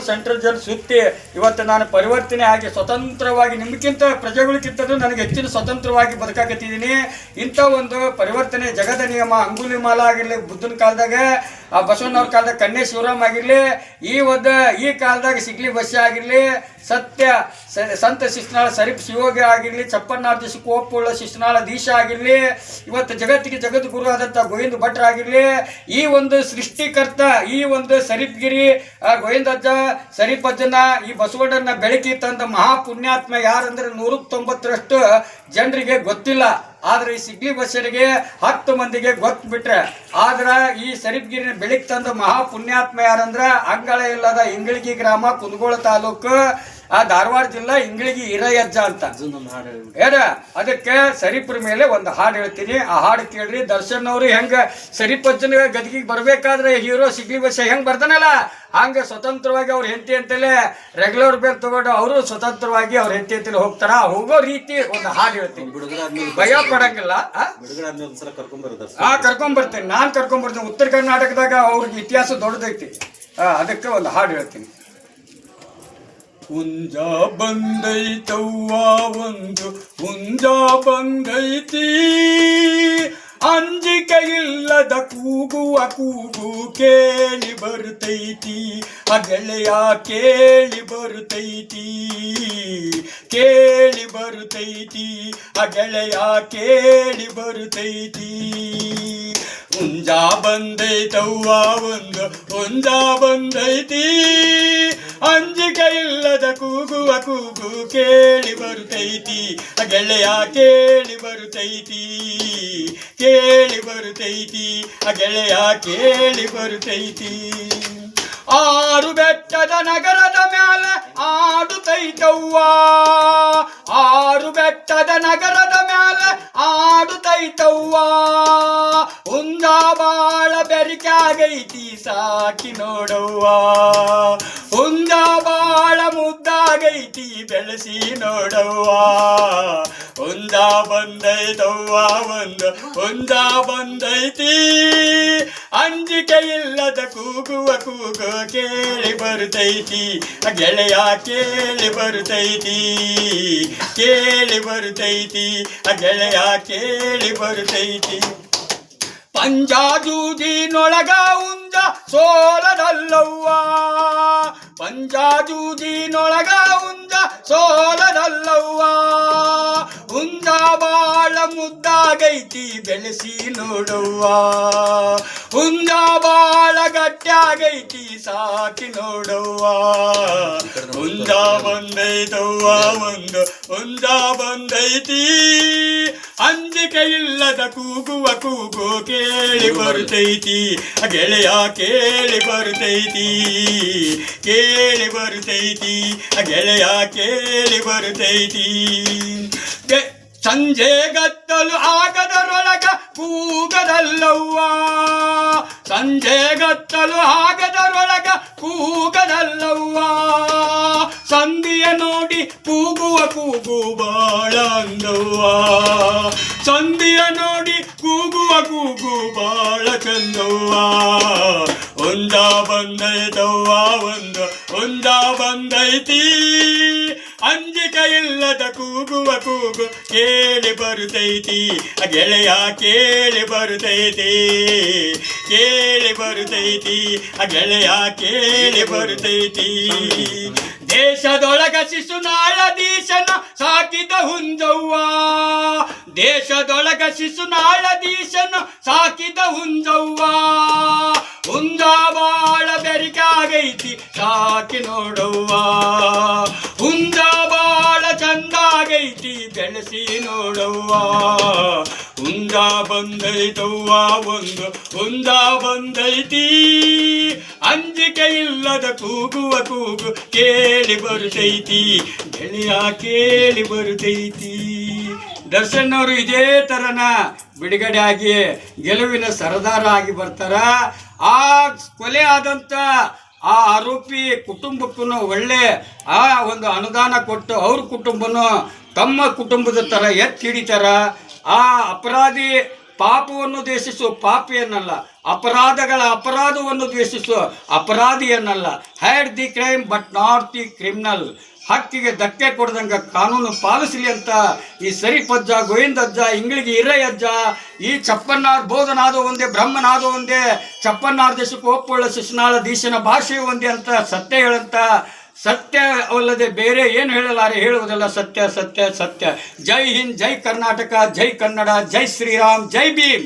Central jail ಸುತ್ತಿ ಇವತ್ತು ನಾನು ಪರಿವರ್ತನೆ ಆಗಿ ಸ್ವತಂತ್ರವಾಗಿ ನಿಮ್ಗಿಂತ ಪ್ರಜೆಗಳಿಗಿಂತಲೂ ನನಗೆ ಹೆಚ್ಚಿನ ಸ್ವತಂತ್ರವಾಗಿ ಬದುಕಾಕತ್ತಿದ್ದೀನಿ. ಇಂಥ ಒಂದು ಪರಿವರ್ತನೆ ಜಗದ ನಿಯಮ ಅಂಗುಲಿಮಾಲ ಆಗಿರಲಿ, ಬುದ್ಧನ ಕಾಲದಾಗ ಬಸವಣ್ಣವ್ರ ಕಾಲದಾಗ ಕನ್ಯೆ ಶಿವರಾಮ್ ಆಗಿರಲಿ, ಈ ಕಾಲದಾಗ ಸಿಗ್ಲಿ ಬಸ್ಸೆ ಆಗಿರಲಿ, ಸತ್ಯ ಸಂತ ಶಿಶುನಾಳ ಸರಿಪ್ ಶಿವೋಗಿ ಆಗಿರಲಿ, ಚಪ್ಪಣ್ಣಾರ್ಜಿ ಕೋಪುಳ್ಳ ಶಿಶುನಾಳ ದೀಶ ಆಗಿರಲಿ, ಇವತ್ತು ಜಗತ್ತಿಗೆ ಜಗದ್ಗುರು ಆದಂಥ ಗೋವಿಂದ ಭಟ್ರ ಆಗಿರಲಿ, ಈ ಒಂದು ಸೃಷ್ಟಿಕರ್ತ ಈ ಒಂದು ಸರಿಪ್ಗಿರಿ ಗೋವಿಂದಜ್ಜ ಸರಿಪಜ್ಜನ ಈ ಬಸವಣ್ಣನ ಬೆಳಕಿ ತಂದ ಮಹಾಪುಣ್ಯಾತ್ಮ ಯಾರಂದ್ರೆ 190ರಷ್ಟು ಜನರಿಗೆ ಗೊತ್ತಿಲ್ಲ. ಆದ್ರೆ ಈ ಸಿಗ್ಲಿ ಬಸ್ಸರಿಗೆ 10 ಮಂದಿಗೆ ಗೊತ್ತು ಬಿಟ್ರೆ, ಆದ್ರೆ ಈ ಸರಿಪ್ಗಿರಿನ ಬೆಳಕಿ ತಂದ ಮಹಾಪುಣ್ಯಾತ್ಮ ಯಾರಂದ್ರ ಅಂಗಳ ಇಲ್ಲದ ಇಂಗಳಗಿ ಗ್ರಾಮ, ಕುಂದಗೋಳ ತಾಲೂಕು, ಧಾರವಾಡ ಜಿಲ್ಲಾ, ಇಂಗಳಗಿ ಹಿರಯಜ್ಜ ಅಂತ ಏನ. ಅದಕ್ಕೆ ಸರಿಪ್ರ ಮೇಲೆ ಒಂದು ಹಾಡು ಹೇಳ್ತೀನಿ, ಆ ಹಾಡು ಕೇಳ್ರಿ. ದರ್ಶನ್ ಅವರು ಹೆಂಗ ಸರಿಪಜ್ಜನ ಗದಗಿಗೆ ಬರ್ಬೇಕಾದ್ರೆ ಹೀರೋ ಸಿಗ್ಲಿ ಬಸ್ ಹೆಂಗ್ ಬರ್ತಾನಲ್ಲ, ಹಂಗ ಸ್ವತಂತ್ರವಾಗಿ ಅವ್ರ ಹೆಂಡತಿ ಅಂತಲೇ ರೆಗ್ಯುಲರ್ ಬೇಲ್ ತಗೊಂಡು ಅವರು ಸ್ವತಂತ್ರವಾಗಿ ಅವ್ರ ಹೆಂಡತಿ ಅಂತಲೇ ಹೋಗ್ತಾರ. ಹೋಗೋ ರೀತಿ ಒಂದು ಹಾಡು ಹೇಳ್ತೀನಿ, ಭಯ ಪಡಂಗಿಲ್ಲ. ಕರ್ಕೊಂಡ್ ಬರ್ತೇನೆ, ನಾನ್ ಕರ್ಕೊಂಡ್ ಬರ್ತೇನೆ. ಉತ್ತರ ಕರ್ನಾಟಕದಾಗ ಅವ್ರಿಗೆ ಇತಿಹಾಸ ದೊಡ್ಡದೈತಿ, ಅದಕ್ಕೆ ಒಂದು ಹಾಡು ಹೇಳ್ತೀನಿ. ಹುಂಜ ಬಂದೈತವ್ವ ಒಂದು ಹುಂಜ ಬಂದೈತಿ, ಅಂಜಿಕೆ ಇಲ್ಲದ ಕೂಗುವ ಕೂಗು ಕೇಳಿ ಬರ್ತೈತಿ, ಆ ಗೆಳೆಯ ಕೇಳಿ ಬರ್ತೈತಿ, ಕೇಳಿ ಬರ್ತೈತಿ, ಆ ಗೆಳೆಯ ಕೇಳಿ ಬರ್ತೈತಿ. ಹುಂಜ ಬಂದೈತವ್ವ ಒಂದು ಹುಂಜ ಬಂದೈತಿ, ಅಂಜಿಕೆ ಇಲ್ಲದ ಕೂಗುವ ಕೂಗು ಕೇಳಿ ಬರುತ್ತೈತಿ, ಆ ಗೆಳೆಯ ಕೇಳಿ ಬರುತ್ತೈತಿ, ಕೇಳಿ ಬರುತ್ತೈತಿ, ಆ ಗೆಳೆಯ ಕೇಳಿ ಬರುತ್ತೈತಿ. 6 ಬೆಟ್ಟದ ನಗರದ ಮ್ಯಾಲ ಆಡುತ್ತೈತವ್ವ, 6 ಬೆಟ್ಟದ ನಗರದ ಮ್ಯಾಲ ಆಡುತ್ತೈತವ್ವ, ಹುಂಜ ಬಾಳ ಬೆರಿಕಾಗೈತಿ ಸಾಕಿ ನೋಡವ್ವ, ಹುಂಜ ಬಾಳ ಮುದ್ದಾಗೈತಿ ಬೆಳೆಸಿ ನೋಡವ್ವ. ಹುಂಜ ಬಂದೈತವ್ವ ಒಂದು ಹುಂಜ ಬಂದೈತಿ, ಅಂಜಿಕೆ ಇಲ್ಲದ ಕೂಗುವ ಕೂಗು ಕೇಳಿ ಬರುತ್ತೈತಿ, ಗೆಳೆಯ ಕೇಳಿ ಬರುತ್ತೈತಿ, ಕೇಳಿ ಬರುತ್ತೈತಿ, ಗೆಳೆಯ ಕೇಳಿ ಬರುತ್ತೈತಿ. ಪಂಜಾಜೂಜಿನೊಳಗ ಹುಂಜ ಸೋಲದಲ್ಲವ್ವ, ಪಂಜಾಜೂಜಿನೊಳಗ ಹುಂಜ ಸೋಲದಲ್ಲವ್ವ, ಹುಂಜ ಬಾಳ ಮುದ್ದಾಗೈತಿ ಬೆಳೆಸಿ ನೋಡವ್ವ, ಹುಂಜ ಬಾಳ ಗಟ್ಟಿಯಾಗೈತಿ ಸಾಕಿ ನೋಡವ್ವ. ಹುಂಜ ಬಂದೈತವ್ವ ಒಂದು ಹುಂಜ ಬಂದೈತಿ, ಅಂಜಿಕೆ ಇಲ್ಲದ ಕೂಗುವ ಕೂಗು ಕೇಳಿ ಬರುತ್ತೈತಿ, ಗೆಳೆಯ ಕೇಳಿ ಬರುತ್ತೈತಿ, ಕೇಳಿ ಬರುತ್ತೈತಿ, ಗೆಳೆಯ ಕೇಳಿ ಬರುತ್ತೈತಿ. ಸಂಜೆ ಗತ್ತಲು ಆಗದರೊಳಗ ಕೂಗದಲ್ಲವ್ವ, ಸಂಜೆ ಗತ್ತಲು ಆಗದರೊಳಗ ಕೂಗದಲ್ಲವ್ವ, ಸಂಧಿಯ ನೋಡಿ ಕೂಗುವ ಕೂಗು ಬಾಳ ಅಂದವ್ವ, ಸಂಧಿಯ ನೋಡಿ ಕೂಗುವ ಕೂಗು ಬಾಳ ಚಂದವ್ವ. ಹುಂಜ ಬಂದೈತವ್ವ ಒಂದು ಹುಂಜ ಬಂದೈತಿ, ಅಂಜಿಕೆ ಇಲ್ಲದ ಕೂಗುವ ಕೂಗು ಕೇಳಿ ಬರುತ್ತೈತಿ, ಗೆಳೆಯ ಕೇಳಿ ಬರುತ್ತೈತಿ, ಕೇಳಿ ಬರುತ್ತೈತಿ, ಗೆಳೆಯ ಕೇಳಿ ಬರುತ್ತೈತಿ. ದೇಶದೊಳಗ ಶಿಶುನಾಳಧೀಶನ ಸಾಕಿದ ಹುಂಜವ್ವ, ದೇಶದೊಳಗ ಶಿಶುನಾಳಧೀಶನ ಸಾಕಿದ ಹುಂಜವ್ವ, ಹುಂಜ ಬಾಳ ಬೆರಿಕಾಗೈತಿ ಸಾಕಿ ನೋಡವ್ವ, ಹುಂಜ ಬಾಳ ಚಂದಾಗೈತಿ ಬೆಳೆಸಿ ನೋಡವ್ವ. ಹುಂಜ ಬಂದೈತವ್ವ ಒಂದು ಹುಂಜ ಬಂದೈತಿ, ಅಂಜಿಕೆ ಇಲ್ಲದ ಕೂಗುವ ಕೂಗು ಕೇಳಿ ಬರುತ್ತೈತಿ, ಗೆಳೆಯ ಕೇಳಿ ಬರುತ್ತೈತಿ. ದರ್ಶನ್ ಅವರು ಇದೇ ತರನ ಬಿಡುಗಡೆ ಆಗಿ ಗೆಲುವಿನ ಸರದಾರ ಆಗಿ ಬರ್ತಾರ. ಆ ಕೊಲೆ ಆದಂತ ಆ ಆರೋಪಿ ಕುಟುಂಬಕ್ಕೂ ಒಳ್ಳೆ ಒಂದು ಅನುದಾನ ಕೊಟ್ಟು ಅವ್ರ ಕುಟುಂಬನೂ ತಮ್ಮ ಕುಟುಂಬದ ಥರ ಎತ್ತಿ ಹಿಡಿತಾರ. ಆ ಅಪರಾಧಿ ಪಾಪವನ್ನು ದ್ವೇಷಿಸು ಪಾಪಿಯನ್ನಲ್ಲ, ಅಪರಾಧಗಳ ಅಪರಾಧವನ್ನು ದ್ವೇಷಿಸು ಅಪರಾಧಿಯನ್ನಲ್ಲ. Hate the crime but not the criminal. ಹಕ್ಕಿಗೆ ಧಕ್ಕೆ ಕೊಡ್ದಂಗೆ ಕಾನೂನು ಪಾಲಿಸಲಿ ಅಂತ ಈ ಸರಿಪಜ್ಜ, ಗೋವಿಂದಜ್ಜ, ಇಂಗ್ಳಿಗೆ ಹಿರಯ್ಯಜ್ಜ, ಈ ಚಪ್ಪನ್ನಾರ್ ಬೋಧನಾದ ಒಂದೇ, ಬ್ರಹ್ಮನಾದ ಒಂದೇ, ಚಪ್ಪನ್ನಾರ್ ದೇಶಕ್ಕೆ ಒಪ್ಪುಳ್ಳ ಶಿಶುನಾಳ ದೀಶನ ಭಾಷೆ ಒಂದೇ ಅಂತ ಸತ್ಯ ಹೇಳಂತ. ಸತ್ಯ ಅಲ್ಲದೆ ಬೇರೆ ಏನು ಹೇಳಲಾರೆ, ಹೇಳುವುದಲ್ಲ ಸತ್ಯ ಸತ್ಯ ಸತ್ಯ. ಜೈ ಹಿಂದ್, ಜೈ ಕರ್ನಾಟಕ, ಜೈ ಕನ್ನಡ, ಜೈ ಶ್ರೀರಾಮ್, ಜೈ ಭೀಮ್.